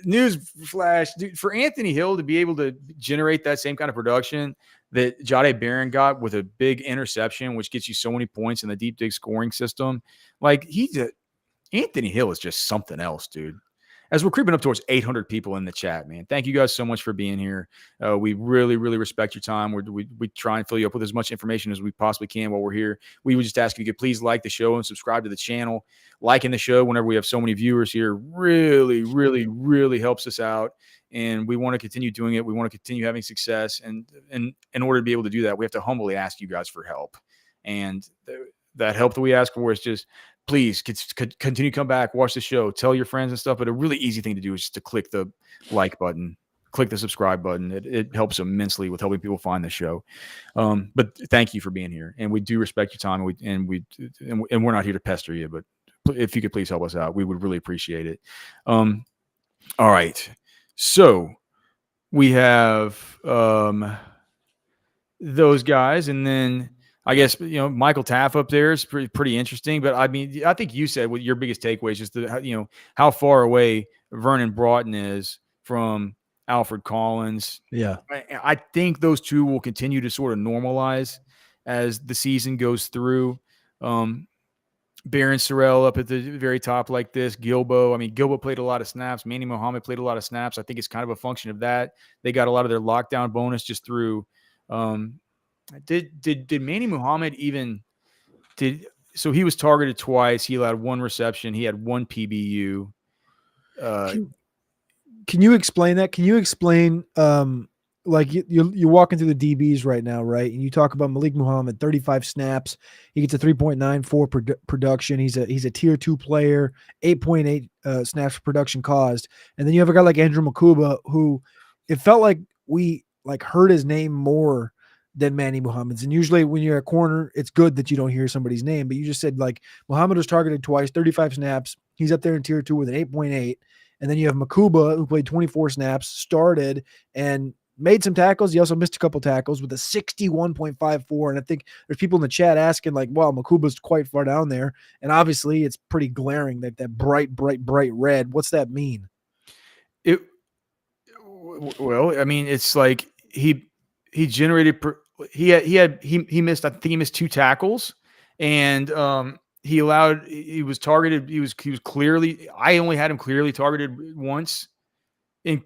news flash, dude, for Anthony Hill to be able to generate that same kind of production that Jade Barron got with a big interception, which gets you so many points in the deep dig scoring system. Like Anthony Hill is just something else, dude. As we're creeping up towards 800 people in the chat, man. Thank you guys so much for being here. We really, really respect your time. We try and fill you up with as much information as we possibly can while we're here. We would just ask if you could please like the show and subscribe to the channel. Liking the show whenever we have so many viewers here really, really, really helps us out. And we want to continue doing it. We want to continue having success. And in order to be able to do that, we have to humbly ask you guys for help. And that help that we ask for is just, please continue to come back, watch the show, tell your friends and stuff. But a really easy thing to do is just to click the like button, click the subscribe button. It helps immensely with helping people find the show. But thank you for being here, and we do respect your time. And we're not here to pester you, but if you could please help us out, we would really appreciate it. All right, so we have those guys, and then I guess, Michael Taff up there is pretty interesting. But I mean, I think you said what your biggest takeaway is just how far away Vernon Broughton is from Alfred Collins. Yeah. I think those two will continue to sort of normalize as the season goes through. Baron Sorrell up at the very top like this. Gilbo. I mean, Gilbo played a lot of snaps. Manny Muhammad played a lot of snaps. I think it's kind of a function of that. They got a lot of their lockdown bonus just through Did Manny Muhammad so he was targeted twice. He allowed one reception. He had one PBU. Can you explain that? Can you explain, like you're walking through the DBs right now, right? And you talk about Malik Muhammad, 35 snaps. He gets a 3.94 production. He's a tier 2 player, 8.8 snaps per production caused. And then you have a guy like Andrew Makuba, who it felt like we heard his name more than Manny Muhammad's. And usually when you're a corner, it's good that you don't hear somebody's name, but you just said Muhammad was targeted twice, 35 snaps. He's up there in tier 2 with an 8.8. And then you have Makuba, who played 24 snaps, started and made some tackles. He also missed a couple tackles with a 61.54. And I think there's people in the chat asking wow, Makuba's quite far down there. And obviously it's pretty glaring, that bright red. What's that mean? Well, I mean, it's like he generated he missed, I think he missed 2 tackles, and he was targeted. He was clearly, I only had him clearly targeted once in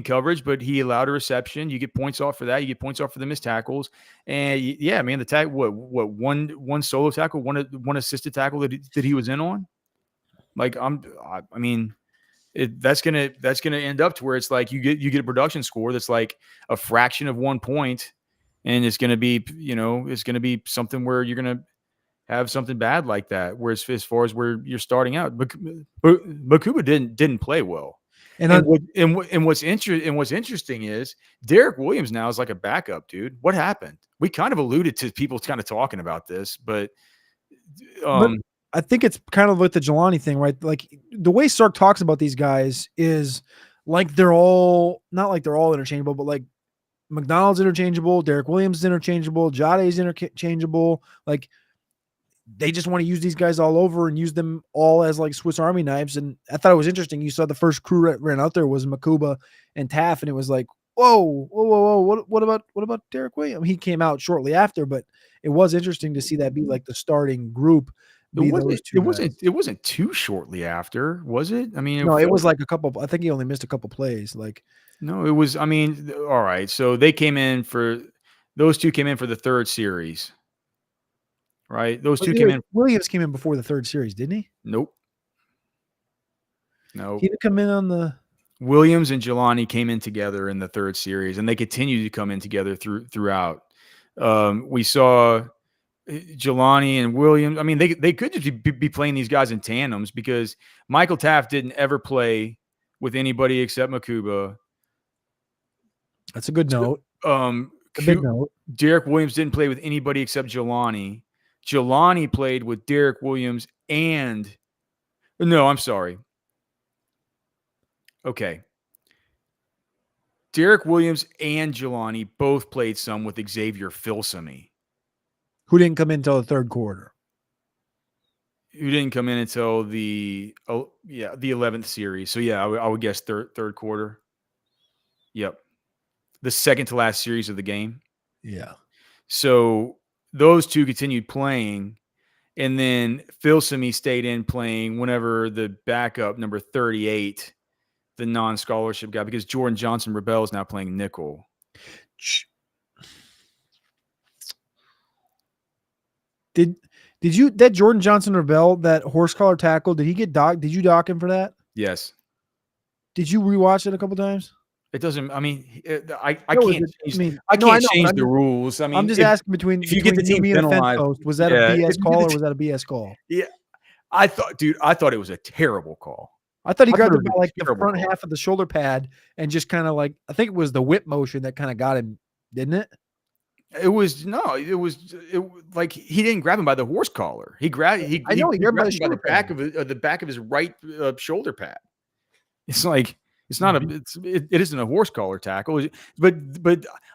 coverage, but he allowed a reception. You get points off for that. You get points off for the missed tackles. And yeah, man, the tag, one solo tackle, one assisted tackle that he was in on. That's gonna end up to where it's like you get a production score that's like a fraction of 1 point, and it's gonna be something where you're gonna have something bad like that. Whereas as far as where you're starting out, Makuba didn't play well. And What's interesting is Derek Williams now is like a backup, dude. What happened? We kind of alluded to people kind of talking about this, but I think it's kind of like the Jelani thing, right? Like the way Sark talks about these guys is like they're all not like they're all interchangeable, but like McDonald's interchangeable, Derek Williams is interchangeable, Jade's interchangeable. Like they just want to use these guys all over and use them all as like Swiss Army knives. And I thought it was interesting. You saw the first crew that ran out there was Makuba and Taff, and it was like, whoa. What about Derek Williams? He came out shortly after, but it was interesting to see that be like the starting group. It wasn't too shortly after, was it? I mean, it was like a couple. I think he only missed a couple plays. Like, no, it was. I mean, all right. So those two came in for the third series, right? Those two came in. Williams came in before the third series, didn't he? Nope. No, he didn't come in on the. Williams and Jelani came in together in the third series, and they continued to come in together throughout. We saw Jelani and Williams. I mean, they could just be playing these guys in tandems because Michael Taft didn't ever play with anybody except Makuba. That's a good note. A big note. Derek Williams didn't play with anybody except Jelani. Jelani played with Derek Williams I'm sorry. Okay. Derek Williams and Jelani both played some with Xavier Filsaime, who didn't come in until the third quarter. Who didn't come in until the 11th series. So yeah, I would guess third quarter. Yep. The second to last series of the game. Yeah. So those two continued playing, and then Filsaime stayed in playing whenever the backup number 38, the non-scholarship guy, because Jordan Johnson Rebel is now playing nickel. Did you that Jordan Johnson Rebel, that horse collar tackle, did he get docked? Did you dock him for that? Yes. Did you rewatch it a couple times? It doesn't. I mean, I can't change the rules. I mean, I'm just asking between you get the team penalized, was that a BS call or was that a BS call? Yeah, I thought it was a terrible call. I thought he grabbed him by like the front half of the shoulder pad and just kind of like, I think it was the whip motion that kind of got him, didn't it? It was like he didn't grab him by the horse collar. He grabbed him by the back of his right shoulder pad. It's like it isn't a horse collar tackle, but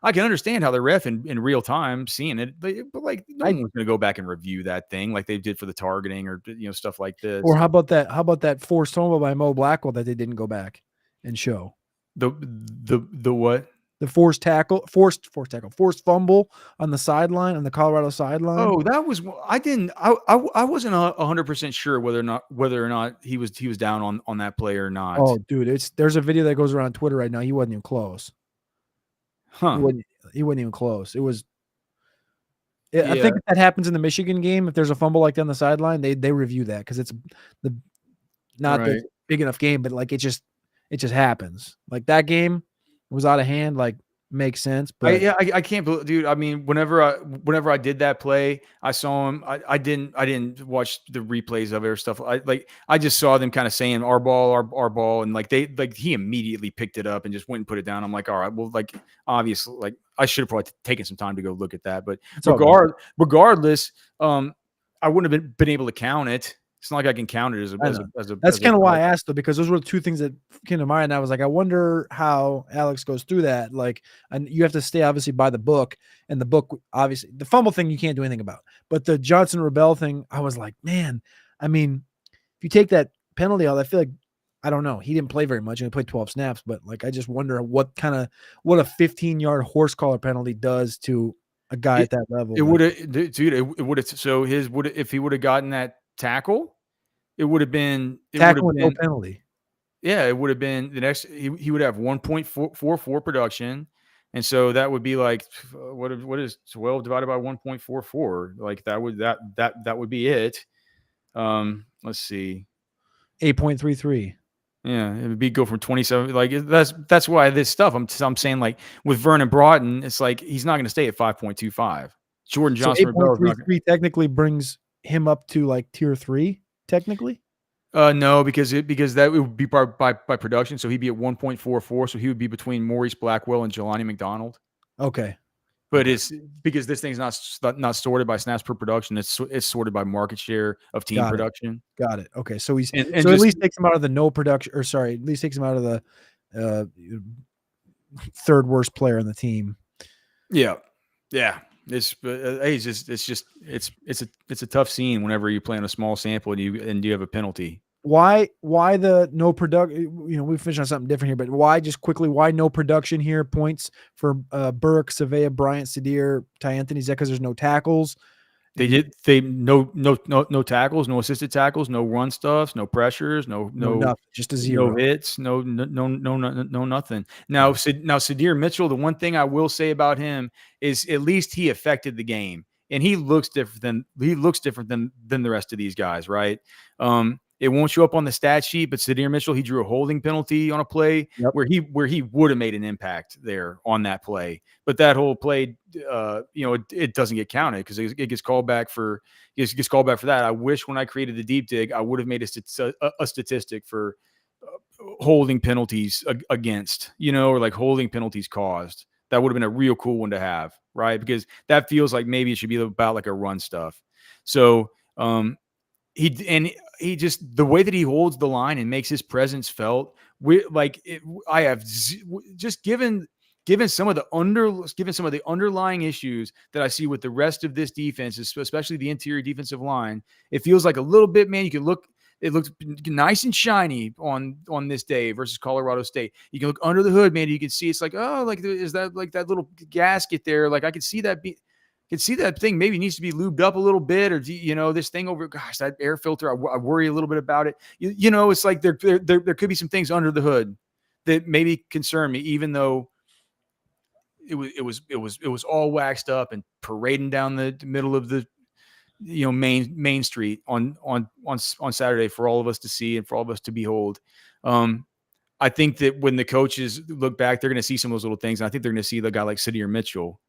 I can understand how the ref in real time seeing it, but like no one was going to go back and review that thing like they did for the targeting or stuff like this. Or how about that forced fumble by Mo Blackwell that they didn't go back and show the what? The forced fumble on the sideline, on the Colorado sideline. Oh, that was I wasn't 100% sure whether or not he was down on that play or not. Oh, dude, there's a video that goes around Twitter right now. He wasn't even close. Huh? He wasn't even close. It was. I think if that happens in the Michigan game, if there's a fumble like that on the sideline, they review that because it's not the big enough game, but like it just happens. Like that game was out of hand, like makes sense. But I can't believe, dude. I mean, whenever I did that play, I saw him. I didn't watch the replays of it or stuff. I just saw them kind of saying our ball, and like he immediately picked it up and just went and put it down. I'm like, all right, well, like obviously, like I should have probably taken some time to go look at that. But regardless, I wouldn't have been able to count it. It's not like I can count it as a. That's kind of why I asked though, because those were the two things that came to mind. And I was like, I wonder how Alex goes through that. Like, and you have to stay obviously by the book, and the book obviously the fumble thing you can't do anything about, but the Johnson Rebel thing, I was like, man, I mean, if you take that penalty out, I feel like I don't know. He didn't play very much. He played 12 snaps, but like I just wonder what a 15-yard horse collar penalty does to a guy at that level. It would have, dude. It would have. So if he would have gotten that tackle, it would have been tackle with no penalty. Yeah, it would have been the next. He would have 1.44 production, and so that would be like what is 12 divided by 1.44? Like that would be it. Let's see, 8.33. Yeah, it would be go from 27. Like that's why this stuff. I'm saying like with Vernon Broughton, it's like he's not going to stay at 5.25. Jordan Johnson. So 8.33 technically brings him up to like tier 3 technically? No, because that would be by production. So he'd be at 1.44. So he would be between Maurice Blackwell and Jelani McDonald. Okay. But Okay. it's because this thing's not sorted by snaps per production. It's sorted by market share of team Got it. production. Got it. Okay. So he's And so at just least takes him out of the no production, or sorry, at least takes him out of the uh, third worst player on the team. yeah. It's hey, it's a tough scene whenever you play on a small sample and you have a penalty. Why the no production? We finished on something different here, but why just quickly? Why no production here? Points for Burke, Savea, Bryant, Sadir, Ty Anthony. Is that because there's no tackles? They no tackles, no assisted tackles, no run stuffs, no pressures, no nothing, just a no zero. hits, no nothing. Now Sadir Mitchell, the one thing I will say about him is at least he affected the game, and he looks different than the rest of these guys, right? It won't show up on the stat sheet, but Sadir Mitchell, he drew a holding penalty on a play Yep. where he would have made an impact there on that play, but that whole play, it doesn't get counted because it gets called back for that. I wish when I created the deep dig, I would have made a statistic for holding penalties against, or like holding penalties caused. That would have been a real cool one to have, right? Because that feels like maybe it should be about like a run stuff. So he just the way that he holds the line and makes his presence felt. I have just given some of the underlying issues that I see with the rest of this defense, especially the interior defensive line. It feels like a little bit, man. You can look. It looks nice and shiny on this day versus Colorado State. You can look under the hood, man. You can see it's like, oh, like is that like that little gasket there? Like I could see that thing maybe needs to be lubed up a little bit, or this thing over. Gosh, that air filter. I worry a little bit about it. It's like there could be some things under the hood that maybe concern me, even though it was all waxed up and parading down the middle of the main street on Saturday for all of us to see and for all of us to behold. I think that when the coaches look back, they're going to see some of those little things, and I think they're going to see the guy like Sadir Mitchell.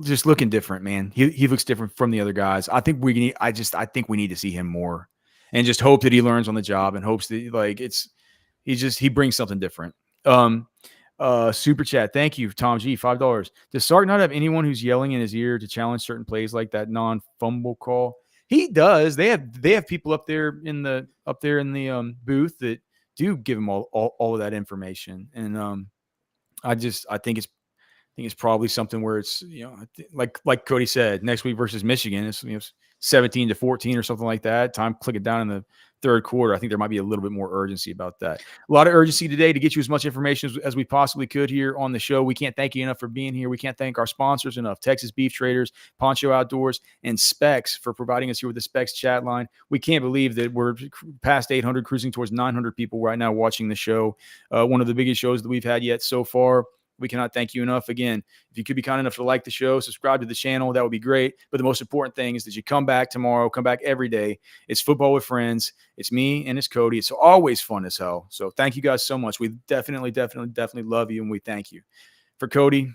Just looking different, man. He looks different from the other guys. I think we need to see him more, and just hope that he learns on the job, and hopes that he brings something different. Super chat. Thank you, Tom G. $5. Does Sark not have anyone who's yelling in his ear to challenge certain plays like that non-fumble call? He does. They have people up there in the booth that do give him all of that information, and I think it's probably something where it's like Cody said, next week versus Michigan, it's 17-14 or something like that. Time click it down in the third quarter. I think there might be a little bit more urgency about that. A lot of urgency today to get you as much information as we possibly could here on the show. We can't thank you enough for being here. We can't thank our sponsors enough: Texas Beef Traders, Poncho Outdoors, and Specs for providing us here with the Specs chat line. We can't believe that we're past 800, cruising towards 900 people right now watching the show. One of the biggest shows that we've had yet so far. We cannot thank you enough. Again, if you could be kind enough to like the show, subscribe to the channel, that would be great. But the most important thing is that you come back tomorrow, come back every day. It's Football with Friends. It's me and it's Cody. It's always fun as hell. So thank you guys so much. We definitely love you, and we thank you. For Cody,